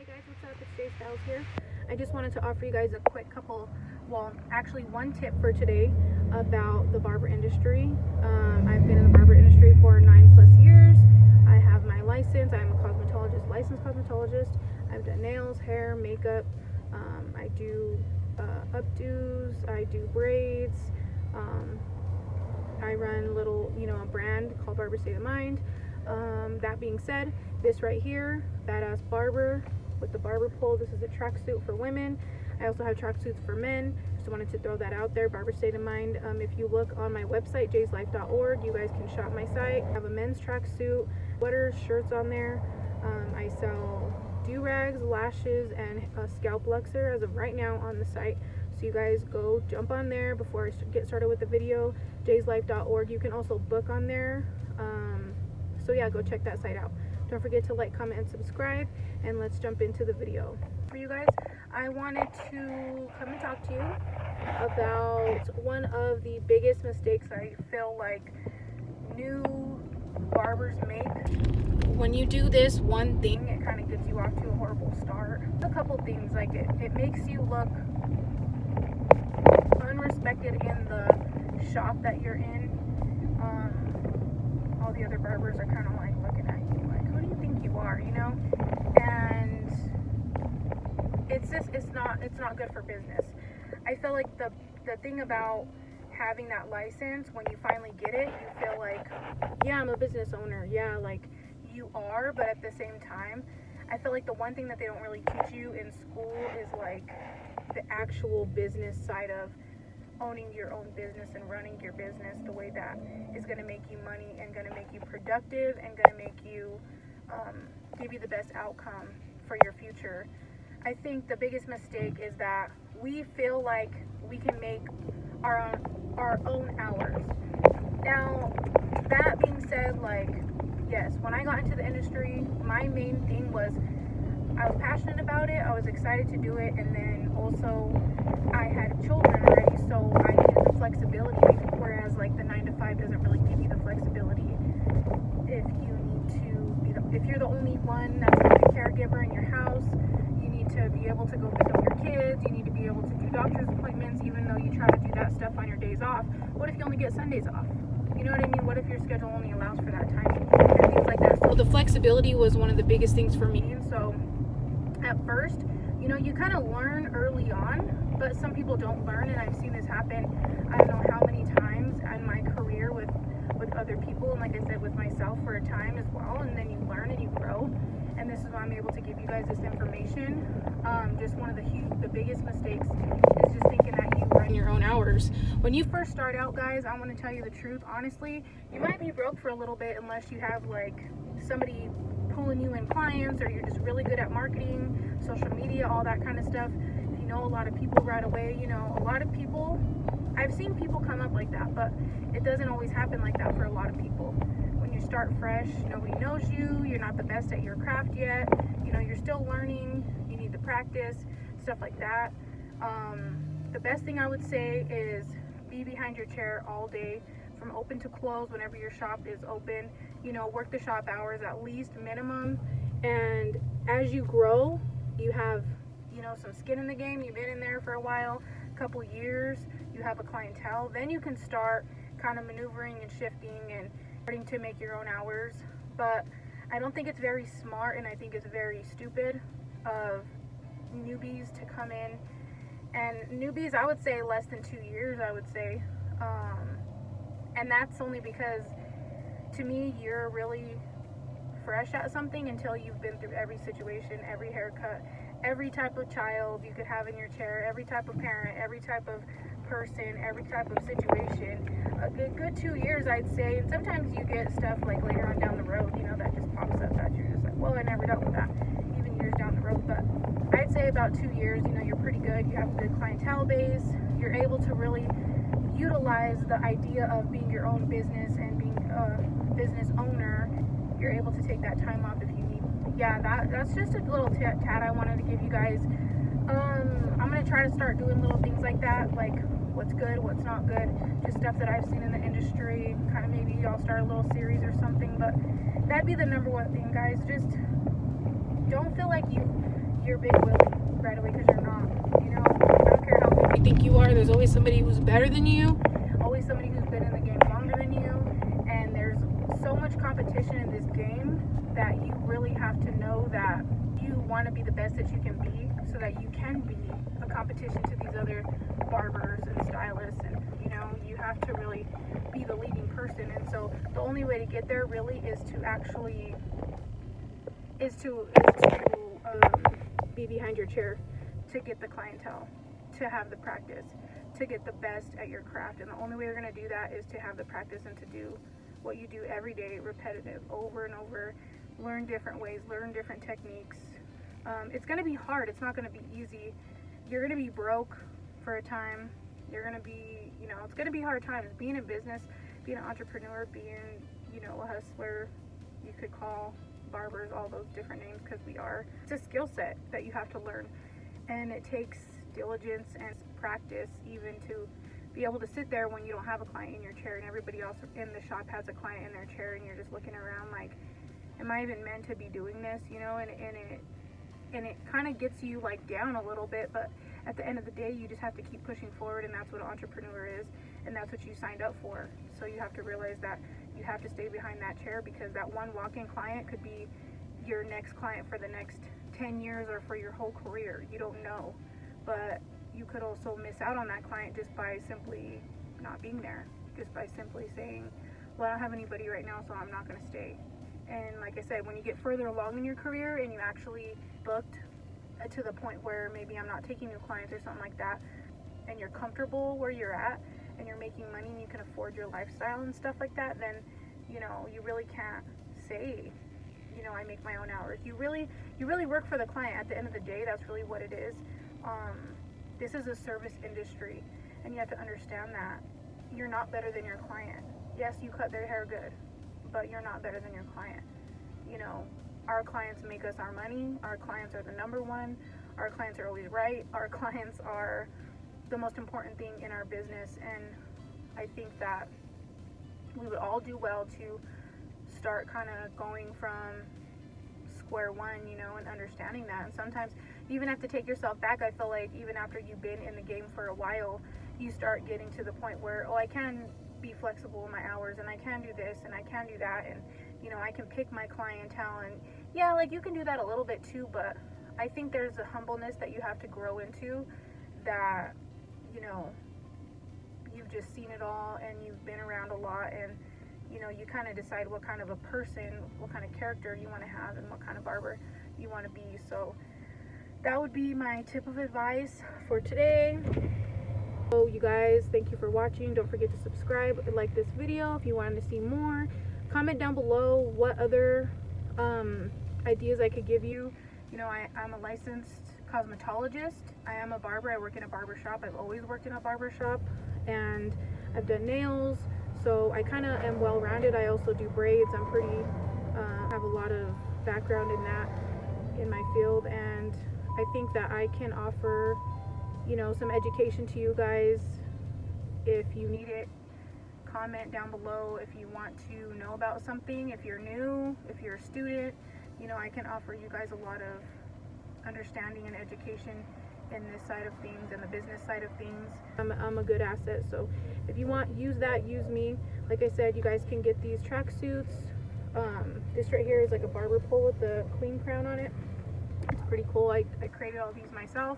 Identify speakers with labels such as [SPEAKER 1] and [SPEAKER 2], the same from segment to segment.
[SPEAKER 1] Hey guys, what's up? It's Jay Styles here. I just wanted to offer you guys a quick actually one tip for today about the barber industry. I've been in the barber industry for 9+ years. I have my license. I'm a licensed cosmetologist. I've done nails, hair, makeup. I do updos. I do braids. I run a brand called Barber State of Mind. That being said, this right here, Badass Barber with the barber pole. This is a tracksuit for women. I also have tracksuits for men. Just wanted to throw that out there. Barber State of Mind. If you look on my website, jayslife.org, you guys can shop my site. I have a men's tracksuit, sweaters, shirts on there. I sell do-rags, lashes, and a scalp luxer as of right now on the site. So you guys go jump on there before I get started with the video. jayslife.org. You can also book on there. So yeah, go check that site out. Don't forget to like, comment, and subscribe, and let's jump into the video. For you guys, I wanted to come and talk to you about one of the biggest mistakes I feel like new barbers make. When you do this one thing, it kind of gets you off to a horrible start. A couple things, like it makes you look unrespected in the shop that you're in. All the other barbers are kind of like looking at you like, who do you think you are, you know? And it's not good for business. I feel like the thing about having that license, when you finally get it, you feel like, yeah, I'm a business owner. Yeah, like you are, but at the same time, I feel like the one thing that they don't really teach you in school is like the actual business side of owning your own business and running your business the way that is going to make you money and going to make you productive and going to make you give you the best outcome for your future. I think the biggest mistake is that we feel like we can make our own hours. Now, that being said, like, yes, when I got into the industry, my main thing was I was passionate about it, I was excited to do it, and then also I had children already, so I needed the flexibility, whereas like the 9-to-5 doesn't really give you the flexibility. If you're the only one that's like a caregiver in your house, you need to be able to go pick up your kids, you need to be able to do doctor's appointments, even though you try to do that stuff on your days off. What if you only get Sundays off? You know what I mean? What if your schedule only allows for that time and things like that? So the flexibility was one of the biggest things for me. And so at first, you kind of learn early on, but some people don't learn, and I've seen this happen I don't know how many times in my career with other people, and like I said, with myself for a time as well. And then you learn and you grow, and this is why I'm able to give you guys this information. Just one of the biggest mistakes is just thinking that you run your own hours. When you first start out, guys, I want to tell you the truth. Honestly, you might be broke for a little bit unless you have like somebody pulling you in clients, or you're just really good at marketing, social media, all that kind of stuff. If you know a lot of people right away, a lot of people, I've seen people come up like that, but it doesn't always happen like that for a lot of people. When you start fresh, nobody knows you, you're not the best at your craft yet, you're still learning, you need the practice, stuff like that. The best thing I would say is be behind your chair all day, from open to close, whenever your shop is open. Work the shop hours at least minimum, and as you grow, you have some skin in the game, you've been in there for a while, a couple years, you have a clientele, then you can start kind of maneuvering and shifting and starting to make your own hours. But I don't think it's very smart, and I think it's very stupid of newbies to come in, and newbies, I would say less than 2 years, I would say, and that's only because to me, you're really fresh at something until you've been through every situation, every haircut, every type of child you could have in your chair, every type of parent, every type of person, every type of situation. A good 2 years, I'd say. And sometimes you get stuff like later on down the road, that just pops up that you're just like, well, I never dealt with that, even years down the road. But I'd say about 2 years, you're pretty good. You have a good clientele base. You're able to really utilize the idea of being your own business and being a business owner. You're able to take that time off if you need. Yeah, that's just a little tat I wanted to give you guys. I'm gonna try to start doing little things like that, like what's good, what's not good, just stuff that I've seen in the industry. Kind of maybe I'll start a little series or something, but that'd be the number one thing, guys. Just don't feel like you you're big willing right away because you're not. You know, I don't care how big you think you are. There's always somebody who's better than you. Always somebody who's been in the game longer than you. And there's so much competition in this game that you really have to know that you want to be the best that you can be, so that you can be a competition to these other barbers and stylists. And you know, you have to really be the leading person. And so the only way to get there really is to actually be behind your chair, to get the clientele, to have the practice, to get the best at your craft. And the only way you're going to do that is to have the practice and to do what you do every day, repetitive, over and over. Learn different ways, learn different techniques. It's going to be hard. It's not going to be easy. You're going to be broke for a time. You're going to be, you know, it's going to be hard times. Being in business, being an entrepreneur, being, you know, a hustler, you could call barbers all those different names, because we are. It's a skill set that you have to learn, and it takes diligence and practice even to be able to sit there when you don't have a client in your chair and everybody else in the shop has a client in their chair, and you're just looking around like, am I even meant to be doing this, you know? And it kind of gets you like down a little bit, but at the end of the day, you just have to keep pushing forward, and that's what an entrepreneur is, and that's what you signed up for. So you have to realize that you have to stay behind that chair, because that one walk-in client could be your next client for the next 10 years or for your whole career. You don't know, but you could also miss out on that client just by simply not being there, just by simply saying, well, I don't have anybody right now, so I'm not going to stay. And like I said, when you get further along in your career and you actually booked to the point where maybe I'm not taking new clients or something like that, and you're comfortable where you're at and you're making money and you can afford your lifestyle and stuff like that, then, you know, you really can't say, you know, I make my own hours. You really work for the client. At the end of the day, that's really what it is. This is a service industry, and you have to understand that you're not better than your client. Yes, you cut their hair good, but you're not better than your client. You know, our clients make us our money. Our clients are the number one. Our clients are always right. Our clients are the most important thing in our business. And I think that we would all do well to start kind of going from square one, you know, and understanding that. And sometimes you even have to take yourself back. I feel like even after you've been in the game for a while, you start getting to the point where, oh, I can be flexible in my hours, and I can do this and I can do that, and you know, I can pick my clientele. And yeah, like, you can do that a little bit too, but I think there's a humbleness that you have to grow into, that, you know, you've just seen it all and you've been around a lot, and you know, you kind of decide what kind of a person, what kind of character you want to have, and what kind of barber you want to be. So that would be my tip of advice for today. So you guys, thank you for watching. Don't forget to subscribe, like this video if you wanted to see more. Comment down below what other ideas I could give you. You know, I'm a licensed cosmetologist. I am a barber. I work in a barber shop. I've always worked in a barber shop, and I've done nails, so I kind of am well-rounded. I also do braids. I'm pretty have a lot of background in that, in my field, and I think that I can offer, you know, some education to you guys if you need it. Comment down below if you want to know about something. If you're new, if you're a student, you know, I can offer you guys a lot of understanding and education in this side of things and the business side of things. I'm a good asset, so if you want, use that, use me. Like I said, you guys can get these tracksuits. This right here is like a barber pole with the queen crown on it. It's pretty cool. I created all these myself.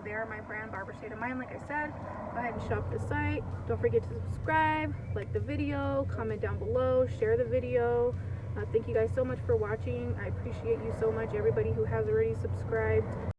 [SPEAKER 1] They are my brand, Barber State of Mind. Like I said, go ahead and shop the site. Don't forget to subscribe, like the video, comment down below, share the video. Thank you guys so much for watching. I appreciate you so much, everybody who has already subscribed.